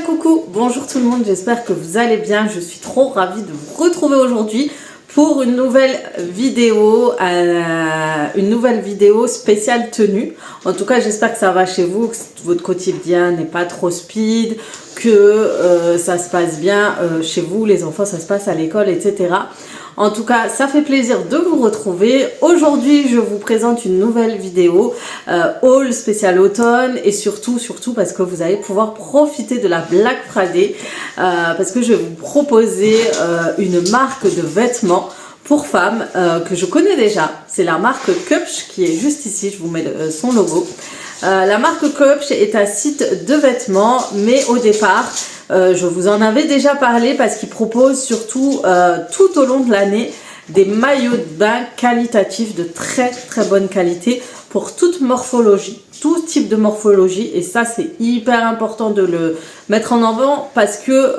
coucou, bonjour tout le monde, j'espère que vous allez bien. Je suis trop ravie de vous retrouver aujourd'hui pour une nouvelle vidéo spéciale tenue. En tout cas, j'espère que ça va chez vous, que votre quotidien n'est pas trop speed, que ça se passe bien chez vous, les enfants, ça se passe à l'école, etc. En tout cas, ça fait plaisir de vous retrouver. Aujourd'hui, je vous présente une nouvelle vidéo haul spécial automne et surtout parce que vous allez pouvoir profiter de la Black Friday parce que je vais vous proposer une marque de vêtements pour femmes que je connais déjà. C'est la marque Cupch qui est juste ici, je vous mets son logo. La marque Cupch est un site de vêtements, mais au départ, je vous en avais déjà parlé parce qu'il propose surtout tout au long de l'année des maillots de bain qualitatifs de très bonne qualité pour toute morphologie, tout type de morphologie, et ça c'est hyper important de le mettre en avant parce que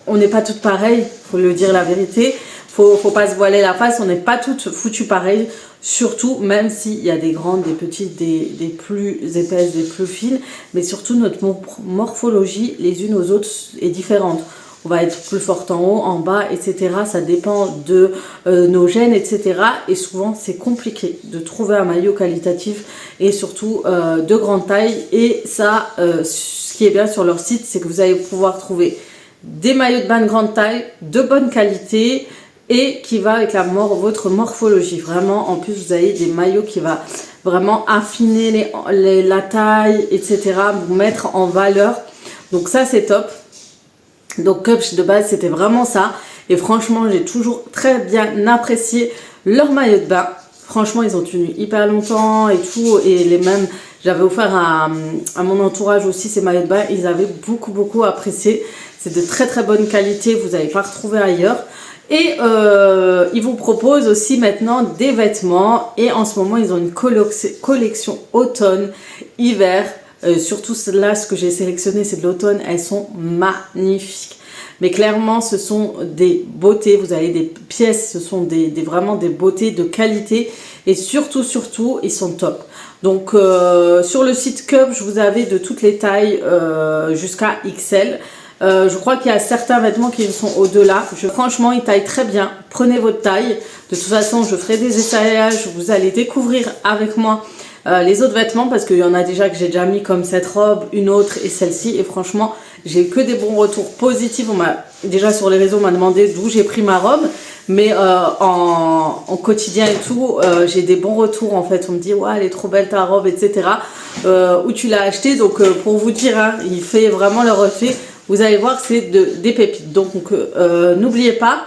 on n'est pas toutes pareilles, faut le dire la vérité. Faut pas se voiler la face, on n'est pas toutes foutues pareilles, surtout même s'il y a des grandes, des petites, des plus épaisses, des plus fines, mais surtout notre morphologie les unes aux autres est différente. On va être plus forte en haut, en bas, etc. Ça dépend de nos gènes, etc. Et souvent c'est compliqué de trouver un maillot qualitatif et surtout de grande taille. Et ça, ce qui est bien sur leur site, c'est que vous allez pouvoir trouver des maillots de bain de grande taille, de bonne qualité, et qui va avec votre morphologie. Vraiment, en plus, vous avez des maillots qui va vraiment affiner la taille, etc. Vous mettre en valeur. Donc ça, c'est top. Donc Cupch de base, c'était vraiment ça. Et franchement, j'ai toujours très bien apprécié leurs maillots de bain. Franchement, ils ont tenu hyper longtemps et tout. Et les mêmes, j'avais offert à mon entourage aussi ces maillots de bain. Ils avaient beaucoup apprécié. C'est de très bonne qualité. Vous n'allez pas retrouver ailleurs. Et ils vous proposent aussi maintenant des vêtements, et en ce moment ils ont une collection automne-hiver, surtout là ce que j'ai sélectionné c'est de l'automne, elles sont magnifiques, mais clairement ce sont des beautés, vous avez des pièces, ce sont vraiment des beautés de qualité, et surtout ils sont top. Donc sur le site Cupch vous avez de toutes les tailles jusqu'à XL. Je crois qu'il y a certains vêtements qui sont au-delà. Franchement, ils taillent très bien. Prenez votre taille. De toute façon, je ferai des essayages. Vous allez découvrir avec moi les autres vêtements parce qu'il y en a déjà que j'ai déjà mis, comme cette robe, une autre et celle-ci. Et franchement, j'ai eu que des bons retours positifs. Déjà sur les réseaux, on m'a demandé d'où j'ai pris ma robe. Mais en quotidien et tout, j'ai des bons retours en fait. On me dit, ouais, elle est trop belle ta robe, etc. Où tu l'as achetée. Donc pour vous dire, hein, il fait vraiment leur effet. Vous allez voir, c'est des pépites. Donc, n'oubliez pas.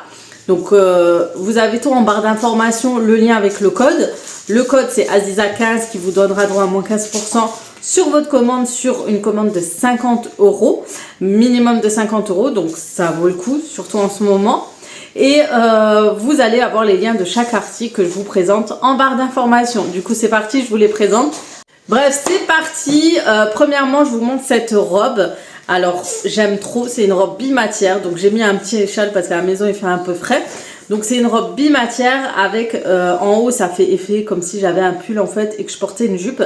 Donc, vous avez tout en barre d'informations, le lien avec le code. Le code, c'est Aziza15 qui vous donnera droit à moins 15% sur votre commande, sur une commande de 50 €. Minimum de 50 €. Donc, ça vaut le coup, surtout en ce moment. Et vous allez avoir les liens de chaque article que je vous présente en barre d'informations. Du coup, c'est parti, je vous les présente. Bref, c'est parti. Premièrement, je vous montre cette robe. Alors j'aime trop, c'est une robe bimatière, donc j'ai mis un petit châle parce qu'à la maison il fait un peu frais. Donc c'est une robe bimatière avec en haut ça fait effet comme si j'avais un pull en fait et que je portais une jupe.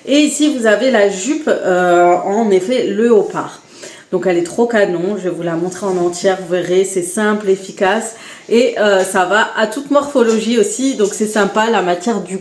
Et ici vous avez la jupe en effet le léopard. Donc elle est trop canon, je vais vous la montrer en entière, vous verrez, c'est simple, efficace et ça va à toute morphologie aussi, donc c'est sympa, la matière du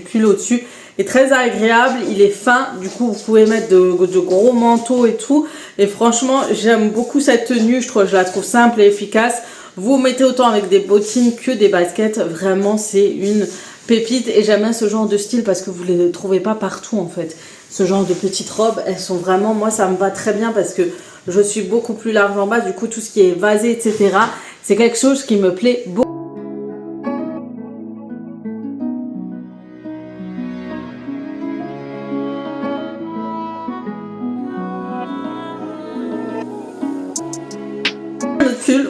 pull au-dessus est très agréable, il est fin, du coup vous pouvez mettre de gros manteaux et tout, et franchement j'aime beaucoup cette tenue, je la trouve simple et efficace. Vous mettez autant avec des bottines que des baskets, vraiment c'est une pépite et j'aime bien ce genre de style parce que vous ne les trouvez pas partout en fait. Ce genre de petites robes, elles sont vraiment, moi ça me va très bien parce que je suis beaucoup plus large en bas, du coup tout ce qui est vasé, etc. c'est quelque chose qui me plaît beaucoup.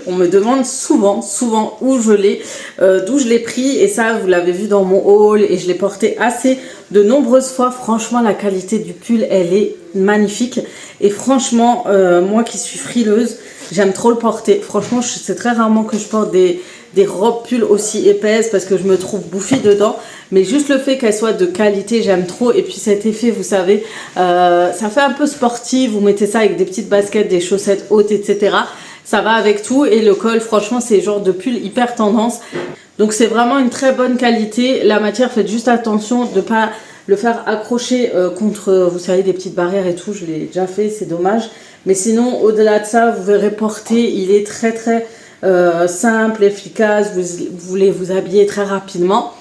On me demande souvent où je l'ai, d'où je l'ai pris, et ça vous l'avez vu dans mon haul et je l'ai porté assez de nombreuses fois. Franchement la qualité du pull elle est magnifique et franchement moi qui suis frileuse j'aime trop le porter. Franchement c'est très rarement que je porte des des robes pulls aussi épaisses parce que je me trouve bouffie dedans. Mais juste le fait qu'elle soit de qualité, j'aime trop. Et puis cet effet, vous savez, ça fait un peu sportif. Vous mettez ça avec des petites baskets, des chaussettes hautes, etc. Ça va avec tout. Et le col, franchement, c'est le genre de pull hyper tendance. Donc c'est vraiment une très bonne qualité. La matière, faites juste attention de ne pas le faire accrocher contre, vous savez, des petites barrières et tout. Je l'ai déjà fait, c'est dommage. Mais sinon, au-delà de ça, vous verrez porter. Il est très très simple, efficace. Vous voulez vous habiller très rapidement.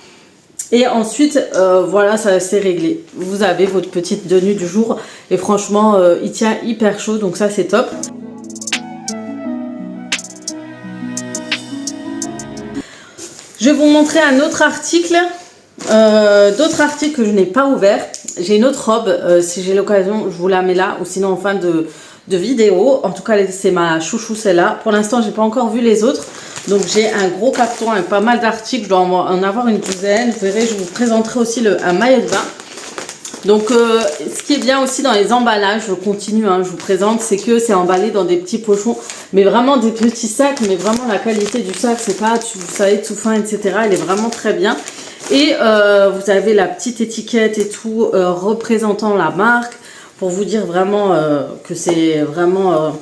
Et ensuite, voilà, ça c'est réglé. Vous avez votre petite tenue du jour. Et franchement, il tient hyper chaud. Donc ça, c'est top. Je vais vous montrer un autre article. D'autres articles que je n'ai pas ouverts. J'ai une autre robe. Si j'ai l'occasion, je vous la mets là. Ou sinon, en fin de vidéo. En tout cas, c'est ma chouchou, celle-là. Pour l'instant, j'ai pas encore vu les autres. Donc, j'ai un gros carton avec pas mal d'articles. Je dois en avoir une douzaine. Vous verrez, je vous présenterai aussi un maillot de bain. Donc, ce qui est bien aussi dans les emballages, je continue, je vous présente, c'est que c'est emballé dans des petits pochons. Mais vraiment des petits sacs. Mais vraiment, la qualité du sac, c'est pas, vous savez, tout fin, etc. Elle est vraiment très bien. Et vous avez la petite étiquette et tout représentant la marque. Pour vous dire vraiment que c'est vraiment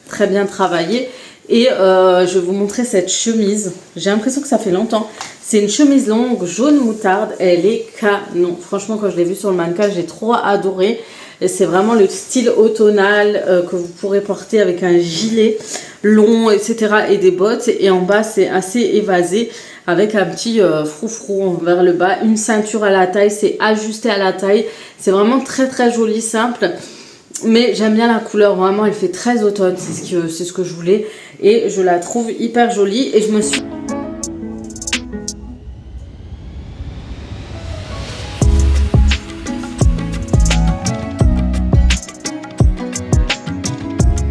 très bien travaillé. Et je vais vous montrer cette chemise. J'ai l'impression que ça fait longtemps. C'est une chemise longue, jaune moutarde. Elle est canon. Franchement, quand je l'ai vue sur le mannequin, j'ai trop adoré. C'est vraiment le style automnal que vous pourrez porter avec un gilet long, etc. et des bottes. Et en bas, c'est assez évasé avec un petit froufrou vers le bas. Une ceinture à la taille, c'est ajusté à la taille. C'est vraiment très très joli, simple. Mais j'aime bien la couleur, vraiment, elle fait très automne. C'est ce que je voulais. Et je la trouve hyper jolie. Et je me suis...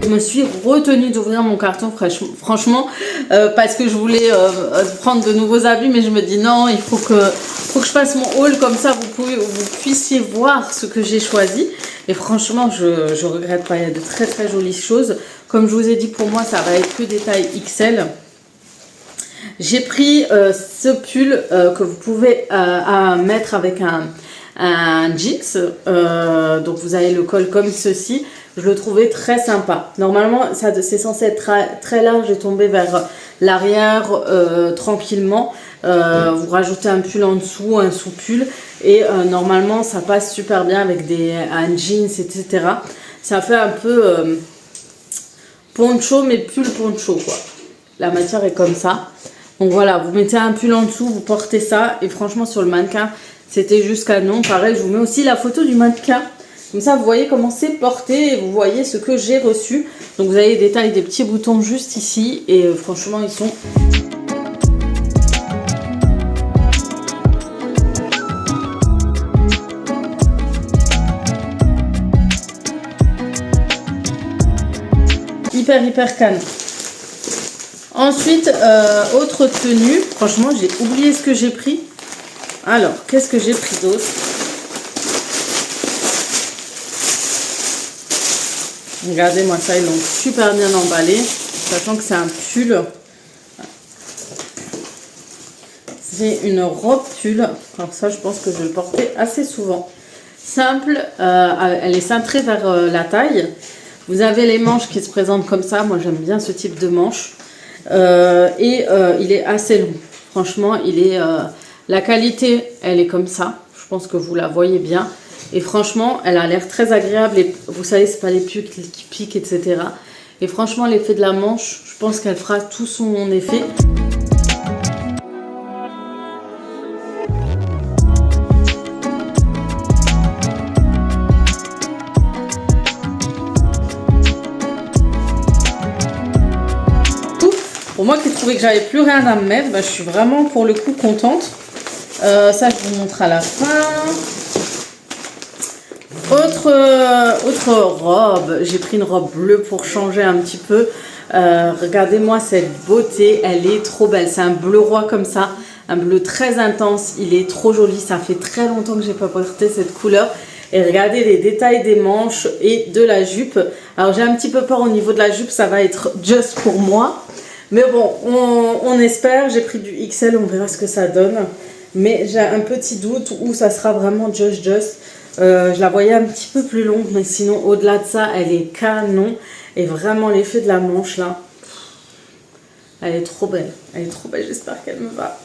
Je me suis retenue d'ouvrir mon carton franchement parce que je voulais prendre de nouveaux habits, mais je me dis non, il faut que je fasse mon haul comme ça vous puissiez voir ce que j'ai choisi. Et franchement, je regrette pas, il y a de très très jolies choses. Comme je vous ai dit, pour moi ça va être que des tailles XL. J'ai pris ce pull que vous pouvez mettre avec un jeans, donc vous avez le col comme ceci. Je le trouvais très sympa. Normalement, c'est censé être très large et tomber vers l'arrière tranquillement. Vous rajoutez un pull en dessous, un sous-pull. Et normalement, ça passe super bien avec un jeans, etc. Ça fait un peu poncho, mais pull poncho, quoi. La matière est comme ça. Donc voilà, vous mettez un pull en dessous, vous portez ça. Et franchement, sur le mannequin, c'était juste canon. Pareil, je vous mets aussi la photo du mannequin. Comme ça, vous voyez comment c'est porté et vous voyez ce que j'ai reçu. Donc, vous avez des tailles, des petits boutons juste ici. Et franchement, ils sont... hyper canon. Ensuite, autre tenue. Franchement, j'ai oublié ce que j'ai pris. Alors, qu'est-ce que j'ai pris d'autre ? Regardez-moi ça, ils l'ont super bien emballé, sachant que c'est un pull. C'est une robe pull. Alors ça, je pense que je vais le porter assez souvent. Simple, elle est cintrée vers la taille. Vous avez les manches qui se présentent comme ça. Moi, j'aime bien ce type de manche. Il est assez long. Franchement, la qualité, elle est comme ça. Je pense que vous la voyez bien. Et franchement, elle a l'air très agréable. Et vous savez, c'est pas les pulls qui piquent, etc. Et franchement, l'effet de la manche, je pense qu'elle fera tout son effet. Pour moi qui trouvais que j'avais plus rien à me mettre, je suis vraiment pour le coup contente. Ça, je vous montre à la fin. Autre robe, j'ai pris une robe bleue pour changer un petit peu. Regardez-moi cette beauté, elle est trop belle. C'est un bleu roi comme ça, un bleu très intense. Il est trop joli, ça fait très longtemps que j'ai pas porté cette couleur. Et regardez les détails des manches et de la jupe. Alors j'ai un petit peu peur au niveau de la jupe, ça va être juste pour moi. Mais bon, on espère. J'ai pris du XL, on verra ce que ça donne. Mais j'ai un petit doute où ça sera vraiment Just. Je la voyais un petit peu plus longue, mais sinon au-delà de ça, elle est canon. Et vraiment l'effet de la manche là, elle est trop belle. Elle est trop belle, j'espère qu'elle me va.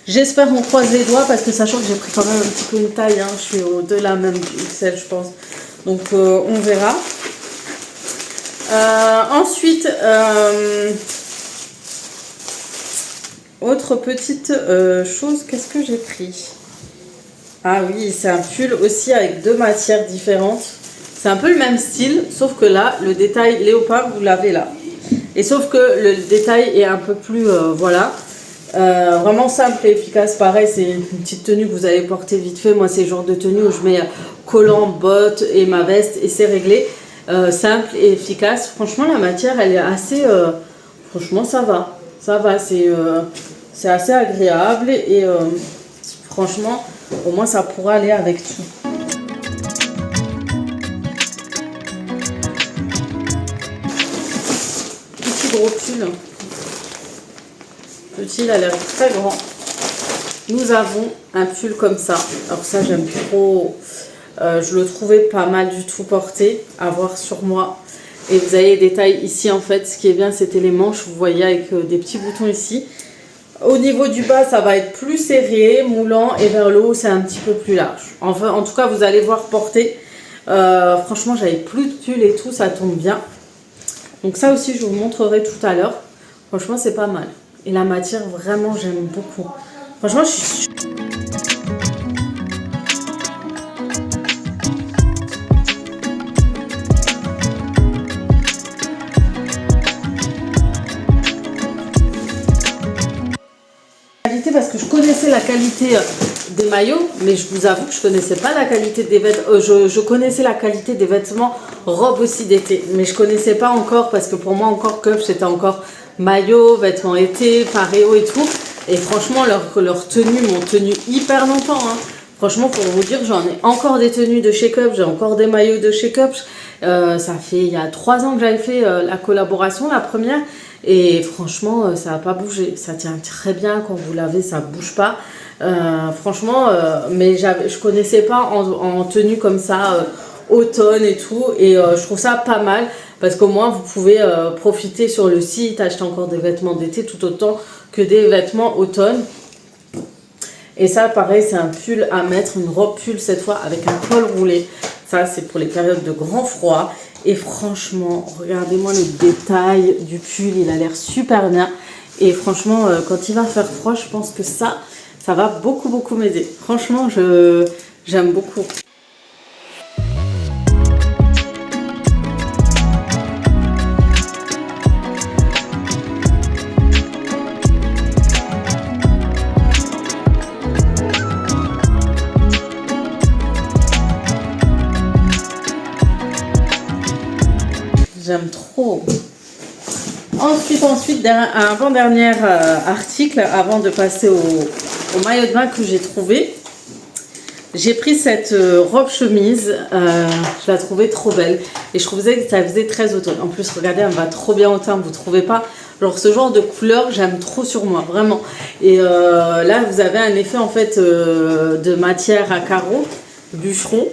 J'espère, on croise les doigts parce que sachant que j'ai pris quand même un petit peu une taille, hein, je suis au-delà même du XL je pense. Donc on verra. Ensuite, autre petite chose, qu'est-ce que j'ai pris? Ah oui, c'est un pull aussi avec deux matières différentes. C'est un peu le même style, sauf que là, le détail léopard, vous l'avez là. Et sauf que le détail est un peu plus, voilà. Vraiment simple et efficace, pareil, c'est une petite tenue que vous allez porter vite fait. Moi c'est le genre de tenue où je mets collant, bottes et ma veste et c'est réglé. Simple et efficace, franchement la matière elle est assez, franchement ça va, c'est assez agréable et franchement au moins ça pourra aller avec tout. Petit gros pull. Petit, il a l'air très grand. Nous avons un pull comme ça. Alors ça, j'aime trop. Je le trouvais pas mal du tout porté à voir sur moi. Et vous avez les détails ici en fait. Ce qui est bien, c'était les manches. Vous voyez avec des petits boutons ici. Au niveau du bas, ça va être plus serré, moulant. Et vers le haut, c'est un petit peu plus large. Enfin, en tout cas, vous allez voir porter. Franchement, j'avais plus de pull et tout. Ça tombe bien. Donc ça aussi, je vous montrerai tout à l'heure. Franchement, c'est pas mal. Et la matière, vraiment, j'aime beaucoup. Franchement, je suis... Parce que je connaissais la qualité des maillots, mais je vous avoue que je connaissais pas la qualité des vêtements. Je connaissais la qualité des vêtements robes aussi d'été, mais je connaissais pas encore parce que pour moi encore Cuff c'était encore maillot, vêtements été, paréo et tout. Et franchement leurs tenues m'ont tenu hyper longtemps. Hein. Franchement pour vous dire j'en ai encore des tenues de chez Cuff, j'ai encore des maillots de chez Cuff. Ça fait il y a 3 ans que j'avais fait la collaboration, la première. Et franchement, ça n'a pas bougé. Ça tient très bien quand vous lavez, ça ne bouge pas. Franchement, mais je connaissais pas en tenue comme ça, automne et tout. Et je trouve ça pas mal parce qu'au moins vous pouvez profiter sur le site, acheter encore des vêtements d'été tout autant que des vêtements automne. Et ça, pareil, c'est un pull à mettre, une robe pull cette fois avec un col roulé. Ça, c'est pour les périodes de grand froid. Et franchement, regardez-moi le détail du pull, il a l'air super bien. Et franchement, quand il va faire froid, je pense que ça va beaucoup m'aider. Franchement, j'aime beaucoup. J'aime trop. Ensuite, un avant-dernier article, avant de passer au maillot de bain que j'ai trouvé. J'ai pris cette robe chemise, je la trouvais trop belle. Et je trouvais que ça faisait très automne. En plus, regardez, elle me va trop bien au teint, vous trouvez pas? Genre ce genre de couleur, j'aime trop sur moi, vraiment. Et là, vous avez un effet en fait de matière à carreaux, bûcheron,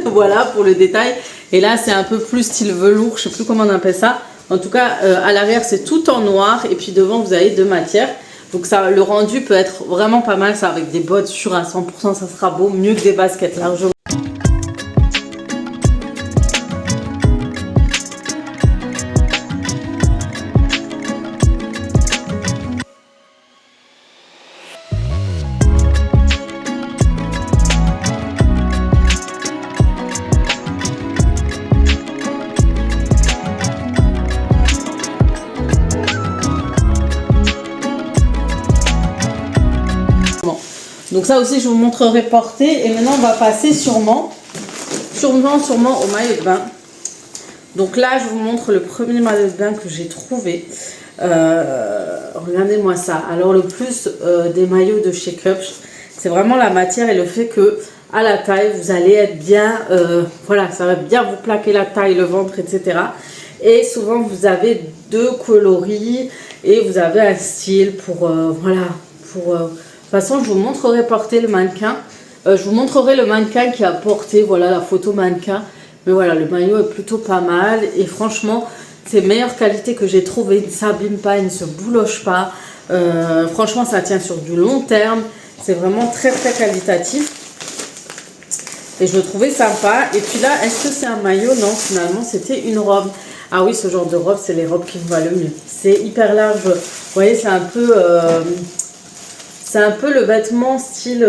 voilà pour le détail. Et là, c'est un peu plus style velours, je sais plus comment on appelle ça. En tout cas, à l'arrière, c'est tout en noir. Et puis devant, vous avez deux matières. Donc ça, le rendu peut être vraiment pas mal. Ça, avec des bottes sûres à 100%, ça sera beau. Mieux que des baskets largement. Donc ça aussi je vous montrerai porter. Et maintenant on va passer sûrement au maillot de bain. Donc là, je vous montre le premier maillot de bain que j'ai trouvé. Regardez-moi ça. Alors le plus des maillots de chez Cups, c'est vraiment la matière et le fait que à la taille, vous allez être bien, voilà, ça va bien vous plaquer la taille, le ventre, etc. Et souvent, vous avez deux coloris et vous avez un style pour, voilà, pour... de toute façon, je vous montrerai porter le mannequin. Je vous montrerai le mannequin qui a porté, voilà, la photo mannequin. Mais voilà, le maillot est plutôt pas mal. Et franchement, c'est meilleure qualité que j'ai trouvé. Il ne s'abîme pas, il ne se bouloche pas. Franchement, ça tient sur du long terme. C'est vraiment très, très qualitatif. Et je le trouvais sympa. Et puis là, est-ce que c'est un maillot? Non, finalement, c'était une robe. Ah oui, ce genre de robe, c'est les robes qui me vont le mieux. C'est hyper large. Vous voyez, c'est un peu le vêtement style...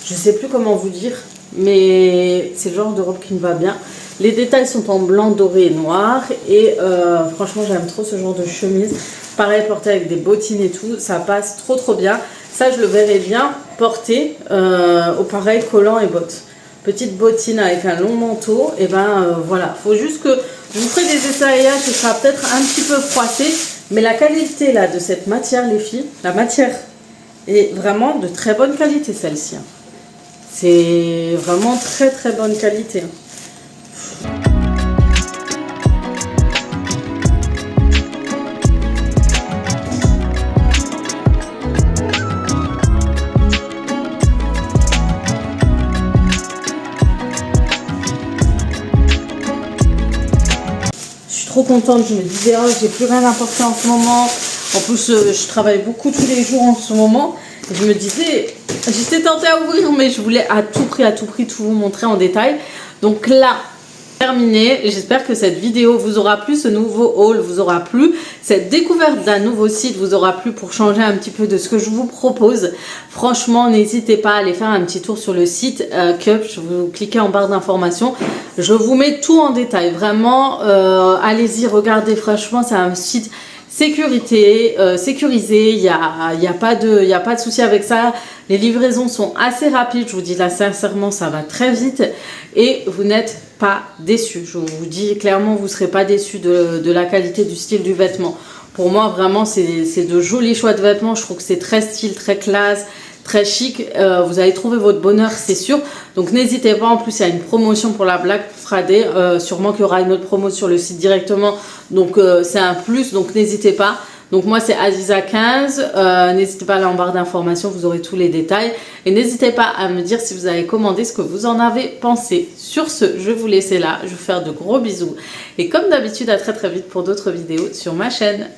je ne sais plus comment vous dire. Mais c'est le genre de robe qui me va bien. Les détails sont en blanc, doré et noir. Et franchement, j'aime trop ce genre de chemise. Pareil, porté avec des bottines et tout. Ça passe trop, trop bien. Ça, je le verrais bien porté au pareil, collant et bottes. Petite bottine avec un long manteau. Et ben voilà. Faut juste que je vous ferai des essayages. Ce sera peut-être un petit peu froissé. Mais la qualité là de cette matière, les filles, la matière est vraiment de très bonne qualité, celle-ci. C'est vraiment très très bonne qualité. Je suis trop contente, je me disais, oh, j'ai plus rien à porter en ce moment. En plus, je travaille beaucoup tous les jours en ce moment. Et je me disais, j'étais tentée à ouvrir, mais je voulais à tout prix tout vous montrer en détail. Donc là, terminé. J'espère que cette vidéo vous aura plu, ce nouveau haul vous aura plu, cette découverte d'un nouveau site vous aura plu pour changer un petit peu de ce que je vous propose. Franchement, n'hésitez pas à aller faire un petit tour sur le site Cups. Vous cliquez en barre d'informations. Je vous mets tout en détail. Vraiment, allez-y, regardez. Franchement, c'est un site sécurisé, il y a pas de souci avec ça. Les livraisons sont assez rapides, je vous dis là sincèrement, ça va très vite et vous n'êtes pas déçus. Je vous dis clairement, vous ne serez pas déçus de la qualité du style du vêtement. Pour moi, vraiment, c'est de jolis choix de vêtements. Je trouve que c'est très style, très classe, très chic. Vous allez trouver votre bonheur, c'est sûr. Donc n'hésitez pas, en plus il y a une promotion pour la Black Friday. Sûrement qu'il y aura une autre promo sur le site directement. Donc c'est un plus, donc n'hésitez pas. Donc moi c'est Aziza15, n'hésitez pas à aller en barre d'informations, vous aurez tous les détails. Et n'hésitez pas à me dire si vous avez commandé, ce que vous en avez pensé. Sur ce, je vais vous laisser là, je vais vous faire de gros bisous. Et comme d'habitude, à très très vite pour d'autres vidéos sur ma chaîne.